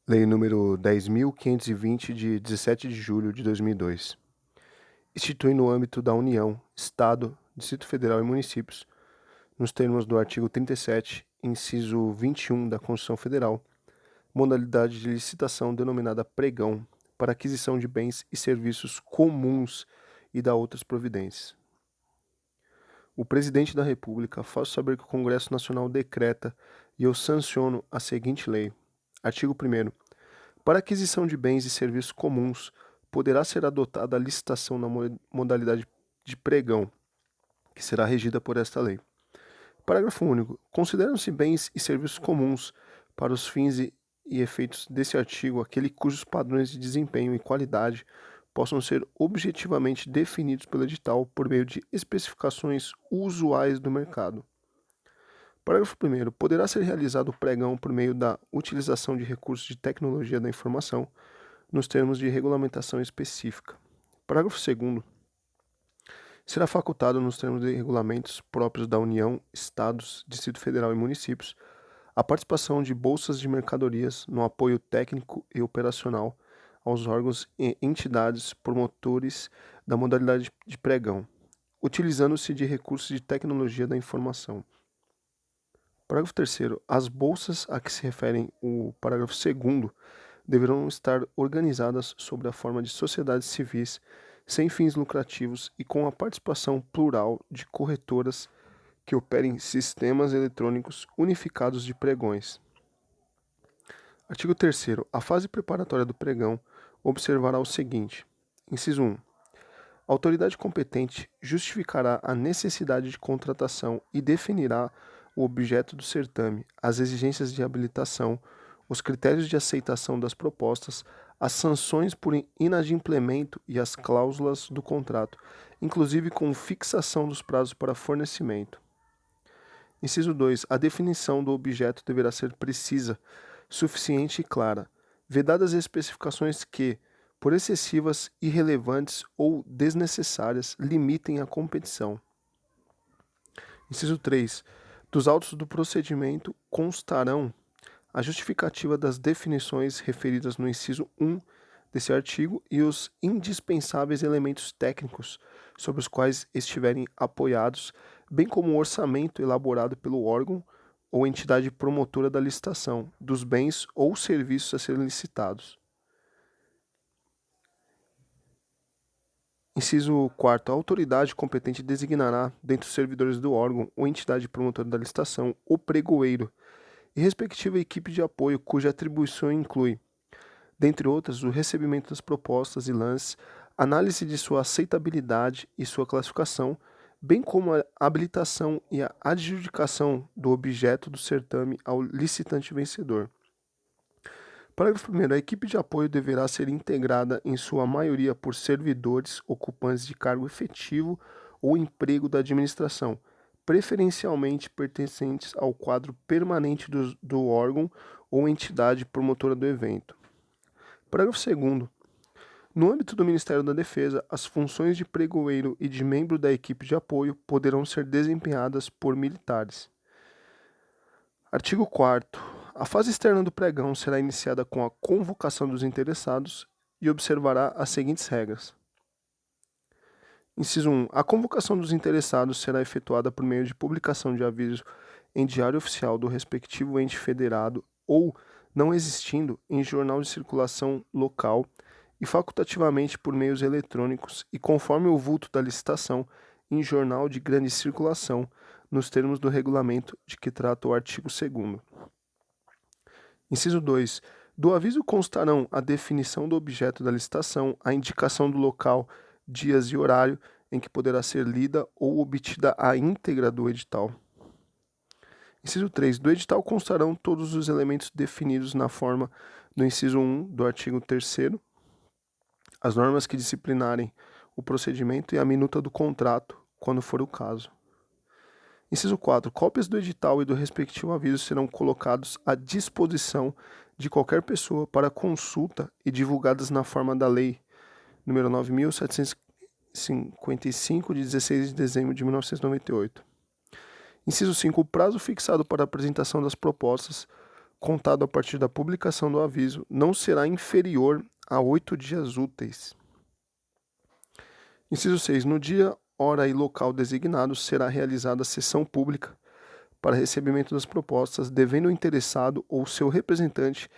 Lei número 10.520, de 17 de julho de 2002, institui no âmbito da União, Estado, Distrito Federal e municípios, nos termos do artigo 37, inciso 21 da Constituição Federal, modalidade de licitação denominada pregão para aquisição de bens e serviços comuns e da outras providências. O Presidente da República faz saber que o Congresso Nacional decreta e eu sanciono a seguinte lei. Artigo 1º. Para aquisição de bens e serviços comuns, poderá ser adotada a licitação na modalidade de pregão, que será regida por esta lei. Parágrafo único. Consideram-se bens e serviços comuns, para os fins e efeitos desse artigo, aquele cujos padrões de desempenho e qualidade possam ser objetivamente definidos pelo edital por meio de especificações usuais do mercado. Parágrafo 1º. Poderá ser realizado o pregão por meio da utilização de recursos de tecnologia da informação, nos termos de regulamentação específica. Parágrafo 2º. Será facultado, nos termos de regulamentos próprios da União, Estados, Distrito Federal e municípios, a participação de bolsas de mercadorias no apoio técnico e operacional aos órgãos e entidades promotores da modalidade de pregão, utilizando-se de recursos de tecnologia da informação. Parágrafo 3º. As bolsas a que se referem o parágrafo 2º deverão estar organizadas sob a forma de sociedades civis, sem fins lucrativos e com a participação plural de corretoras que operem sistemas eletrônicos unificados de pregões. Artigo 3º. A fase preparatória do pregão observará o seguinte. Inciso 1. A autoridade competente justificará a necessidade de contratação e definirá o objeto do certame, as exigências de habilitação, os critérios de aceitação das propostas, as sanções por inadimplemento e as cláusulas do contrato, inclusive com fixação dos prazos para fornecimento. Inciso 2. A definição do objeto deverá ser precisa, suficiente e clara, vedadas especificações que, por excessivas, irrelevantes ou desnecessárias, limitem a competição. Inciso 3. Dos autos do procedimento constarão a justificativa das definições referidas no inciso 1 desse artigo e os indispensáveis elementos técnicos sobre os quais estiverem apoiados, bem como o orçamento elaborado pelo órgão ou entidade promotora da licitação, dos bens ou serviços a serem licitados. Inciso 4º. A autoridade competente designará, dentre os servidores do órgão ou entidade promotora da licitação, o pregoeiro e respectiva equipe de apoio, cuja atribuição inclui, dentre outras, o recebimento das propostas e lances, análise de sua aceitabilidade e sua classificação, bem como a habilitação e a adjudicação do objeto do certame ao licitante vencedor. Parágrafo 1º. A equipe de apoio deverá ser integrada, em sua maioria, por servidores ocupantes de cargo efetivo ou emprego da administração, preferencialmente pertencentes ao quadro permanente do órgão ou entidade promotora do evento. Parágrafo 2º. No âmbito do Ministério da Defesa, as funções de pregoeiro e de membro da equipe de apoio poderão ser desempenhadas por militares. Artigo 4º. A fase externa do pregão será iniciada com a convocação dos interessados e observará as seguintes regras. Inciso 1. A convocação dos interessados será efetuada por meio de publicação de aviso em diário oficial do respectivo ente federado ou, não existindo, em jornal de circulação local e facultativamente por meios eletrônicos e, conforme o vulto da licitação, em jornal de grande circulação, nos termos do regulamento de que trata o artigo 2º. Inciso 2. Do aviso constarão a definição do objeto da licitação, a indicação do local, dias e horário em que poderá ser lida ou obtida a íntegra do edital. Inciso 3. Do edital constarão todos os elementos definidos na forma do inciso 1 do artigo 3º, as normas que disciplinarem o procedimento e a minuta do contrato, quando for o caso. Inciso 4. Cópias do edital e do respectivo aviso serão colocados à disposição de qualquer pessoa para consulta e divulgadas na forma da Lei nº 9.755, de 16 de dezembro de 1998. Inciso 5. O prazo fixado para a apresentação das propostas contado a partir da publicação do aviso, não será inferior a 8 dias úteis. Inciso 6. No dia, hora e local designados será realizada a sessão pública para recebimento das propostas, devendo o interessado ou seu representante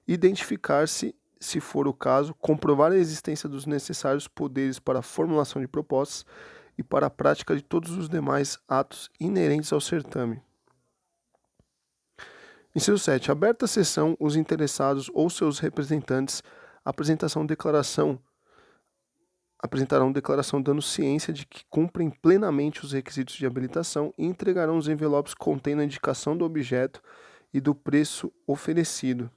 identificar-se, se for o caso, comprovar a existência dos necessários poderes para a formulação de propostas e para a prática de todos os demais atos inerentes ao certame. Inciso 7. Aberta a sessão, os interessados ou seus representantes apresentarão declaração dando ciência de que cumprem plenamente os requisitos de habilitação e entregarão os envelopes contendo a indicação do objeto e do preço oferecido,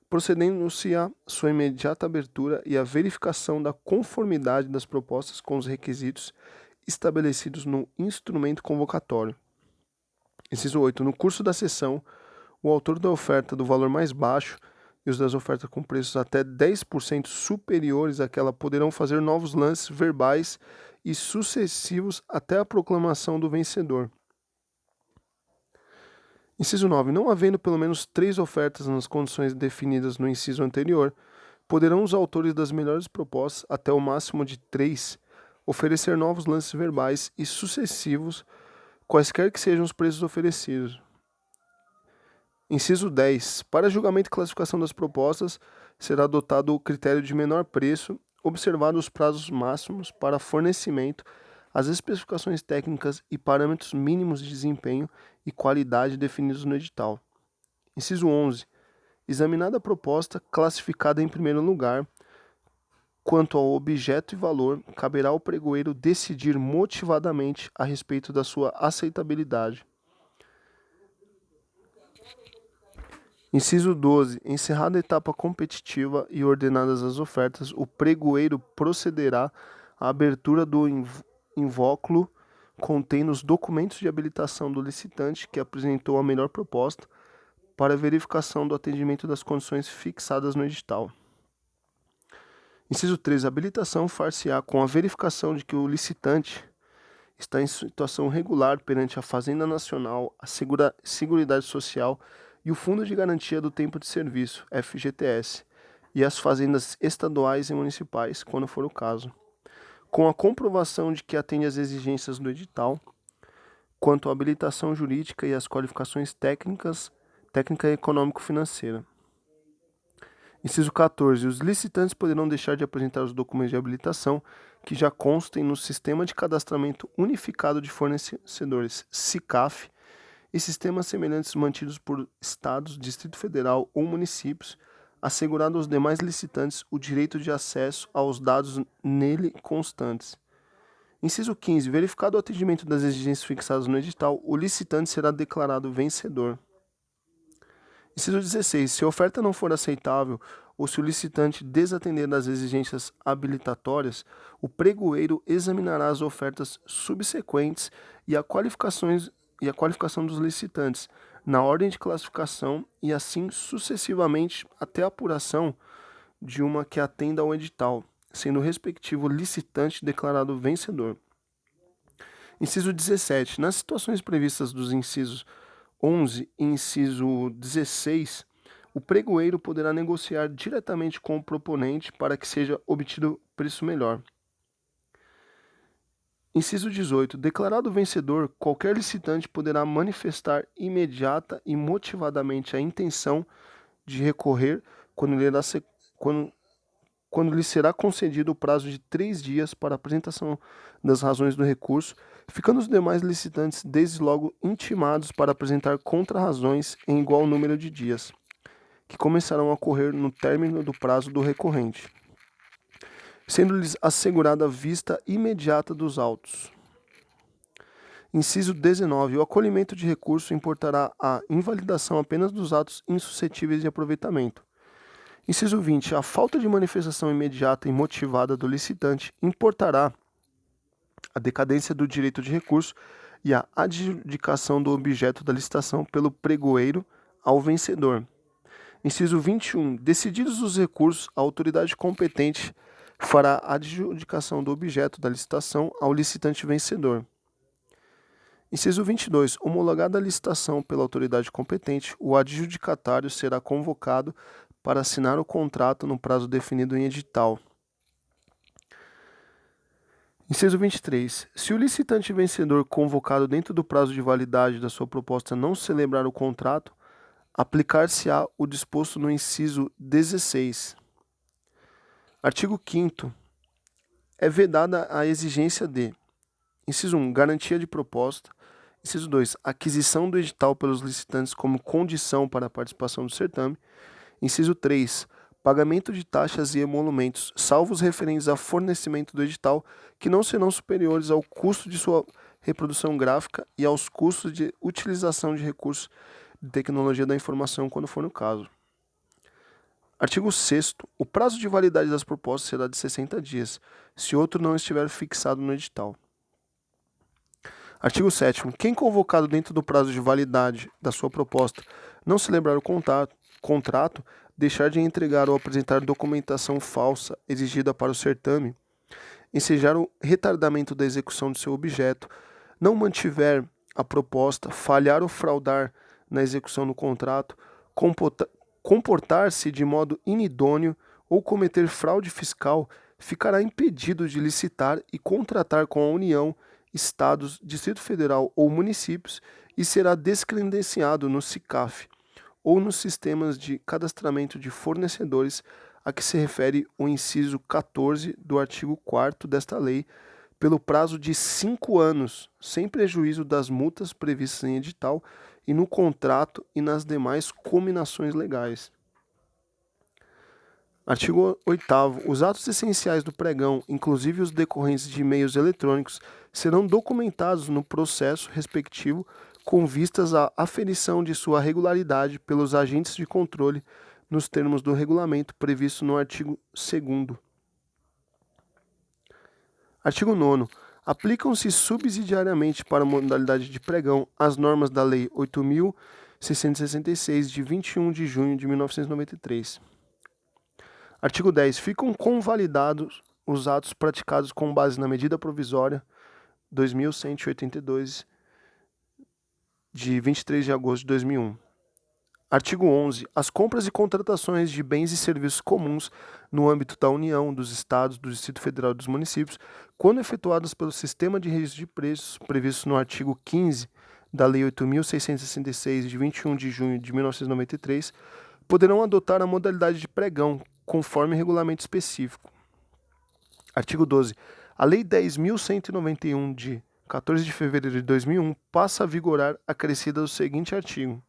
procedendo-se à sua imediata abertura e à verificação da conformidade das propostas com os requisitos estabelecidos no instrumento convocatório. Inciso 8. No curso da sessão, o autor da oferta do valor mais baixo e os das ofertas com preços até 10% superiores àquela poderão fazer novos lances verbais e sucessivos até a proclamação do vencedor. Inciso 9. Não havendo pelo menos 3 ofertas nas condições definidas no inciso anterior, poderão os autores das melhores propostas, até o máximo de 3, oferecer novos lances verbais e sucessivos, quaisquer que sejam os preços oferecidos. Inciso 10. Para julgamento e classificação das propostas, será adotado o critério de menor preço, observado os prazos máximos para fornecimento, as especificações técnicas e parâmetros mínimos de desempenho e qualidade definidos no edital. Inciso 11. Examinada a proposta, classificada em primeiro lugar, quanto ao objeto e valor, caberá ao pregoeiro decidir motivadamente a respeito da sua aceitabilidade. Inciso 12. Encerrada a etapa competitiva e ordenadas as ofertas, o pregoeiro procederá à abertura do invólucro contendo os documentos de habilitação do licitante que apresentou a melhor proposta para verificação do atendimento das condições fixadas no edital. Inciso 13. A habilitação far-se-á com a verificação de que o licitante está em situação regular perante a Fazenda Nacional, a Seguridade Social e o Fundo de Garantia do Tempo de Serviço, FGTS, e as fazendas estaduais e municipais, quando for o caso, com a comprovação de que atende às exigências do edital, quanto à habilitação jurídica e às qualificações técnica e econômico-financeira. Inciso 14. Os licitantes poderão deixar de apresentar os documentos de habilitação que já constem no Sistema de Cadastramento Unificado de Fornecedores, SICAF, e sistemas semelhantes mantidos por estados, Distrito Federal ou municípios, assegurando aos demais licitantes o direito de acesso aos dados nele constantes. Inciso 15. Verificado o atendimento das exigências fixadas no edital, o licitante será declarado vencedor. Inciso 16. Se a oferta não for aceitável ou se o licitante desatender das exigências habilitatórias, o pregoeiro examinará as ofertas subsequentes e a qualificação dos licitantes, na ordem de classificação e assim sucessivamente até a apuração de uma que atenda ao edital, sendo o respectivo licitante declarado vencedor. Inciso 17. Nas situações previstas dos incisos 11 e inciso 16, o pregoeiro poderá negociar diretamente com o proponente para que seja obtido preço melhor. Inciso 18. Declarado vencedor, qualquer licitante poderá manifestar imediata e motivadamente a intenção de recorrer quando lhe será concedido o prazo de 3 dias para apresentação das razões do recurso, ficando os demais licitantes desde logo intimados para apresentar contra-razões em igual número de dias, que começarão a ocorrer no término do prazo do recorrente, sendo-lhes assegurada a vista imediata dos autos. Inciso 19. O acolhimento de recurso importará a invalidação apenas dos atos insuscetíveis de aproveitamento. Inciso 20. A falta de manifestação imediata e motivada do licitante importará a decadência do direito de recurso e a adjudicação do objeto da licitação pelo pregoeiro ao vencedor. Inciso 21. Decididos os recursos, a autoridade competente fará a adjudicação do objeto da licitação ao licitante vencedor. Inciso 22. Homologada a licitação pela autoridade competente, o adjudicatário será convocado para assinar o contrato no prazo definido em edital. Inciso 23. Se o licitante vencedor convocado dentro do prazo de validade da sua proposta não celebrar o contrato, aplicar-se-á o disposto no inciso 16. Artigo 5º. É vedada a exigência de: inciso 1. Garantia de proposta. Inciso 2. Aquisição do edital pelos licitantes como condição para a participação do certame. Inciso 3. Pagamento de taxas e emolumentos, salvo os referentes a fornecimento do edital, que não serão superiores ao custo de sua reprodução gráfica e aos custos de utilização de recursos de tecnologia da informação, quando for no caso. Artigo 6º. O prazo de validade das propostas será de 60 dias, se outro não estiver fixado no edital. Artigo 7º. Quem convocado dentro do prazo de validade da sua proposta não celebrar o contrato, deixar de entregar ou apresentar documentação falsa exigida para o certame, ensejar o retardamento da execução de seu objeto, não mantiver a proposta, falhar ou fraudar na execução do contrato, comportar-se de modo inidôneo ou cometer fraude fiscal, ficará impedido de licitar e contratar com a União, Estados, Distrito Federal ou municípios e será descredenciado no SICAF ou nos sistemas de cadastramento de fornecedores a que se refere o inciso 14 do artigo 4º desta lei, pelo prazo de 5 anos, sem prejuízo das multas previstas em edital e no contrato e nas demais cominações legais. Artigo 8º. Os atos essenciais do pregão, inclusive os decorrentes de meios eletrônicos, serão documentados no processo respectivo com vistas à aferição de sua regularidade pelos agentes de controle nos termos do regulamento previsto no artigo 2º. Artigo 9º. Aplicam-se subsidiariamente para a modalidade de pregão as normas da Lei 8.666, de 21 de junho de 1993. Artigo 10. Ficam convalidados os atos praticados com base na medida provisória 2182, de 23 de agosto de 2001. Artigo 11. As compras e contratações de bens e serviços comuns no âmbito da União, dos Estados, do Distrito Federal e dos municípios, quando efetuadas pelo Sistema de Registro de Preços, previsto no artigo 15 da Lei 8.666, de 21 de junho de 1993, poderão adotar a modalidade de pregão, conforme regulamento específico. Artigo 12. A Lei 10.191, de 14 de fevereiro de 2001, passa a vigorar acrescida do seguinte artigo.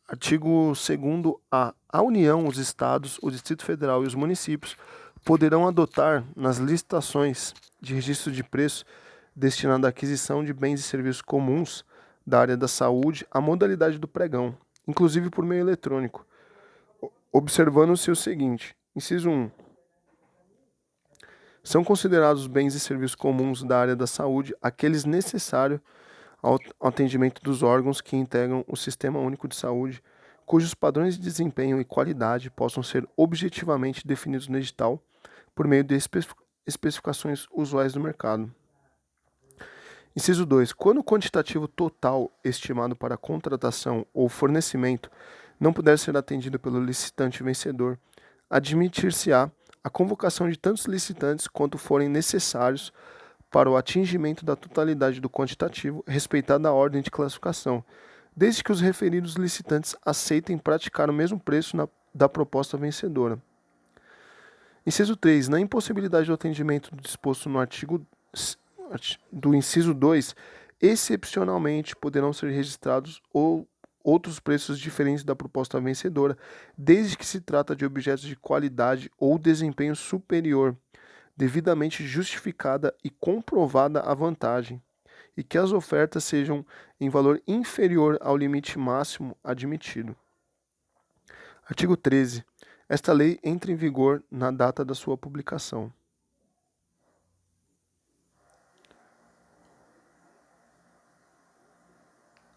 Artigo 2º-A. A União, os Estados, o Distrito Federal e os municípios poderão adotar, nas licitações de registro de preço destinado à aquisição de bens e serviços comuns da área da saúde, a modalidade do pregão, inclusive por meio eletrônico, observando-se o seguinte: inciso 1. São considerados bens e serviços comuns da área da saúde aqueles necessários ao atendimento dos órgãos que integram o Sistema Único de Saúde, cujos padrões de desempenho e qualidade possam ser objetivamente definidos no edital por meio de especificações usuais do mercado. Inciso 2. Quando o quantitativo total estimado para contratação ou fornecimento não puder ser atendido pelo licitante vencedor, admitir-se-á a convocação de tantos licitantes quanto forem necessários para o atingimento da totalidade do quantitativo, respeitada a ordem de classificação, desde que os referidos licitantes aceitem praticar o mesmo preço da proposta vencedora. Inciso 3. Na impossibilidade do atendimento do disposto no artigo do inciso 2, excepcionalmente poderão ser registrados outros preços diferentes da proposta vencedora, desde que se trata de objetos de qualidade ou desempenho superior, devidamente justificada e comprovada a vantagem, e que as ofertas sejam em valor inferior ao limite máximo admitido. Artigo 13. Esta lei entra em vigor na data da sua publicação.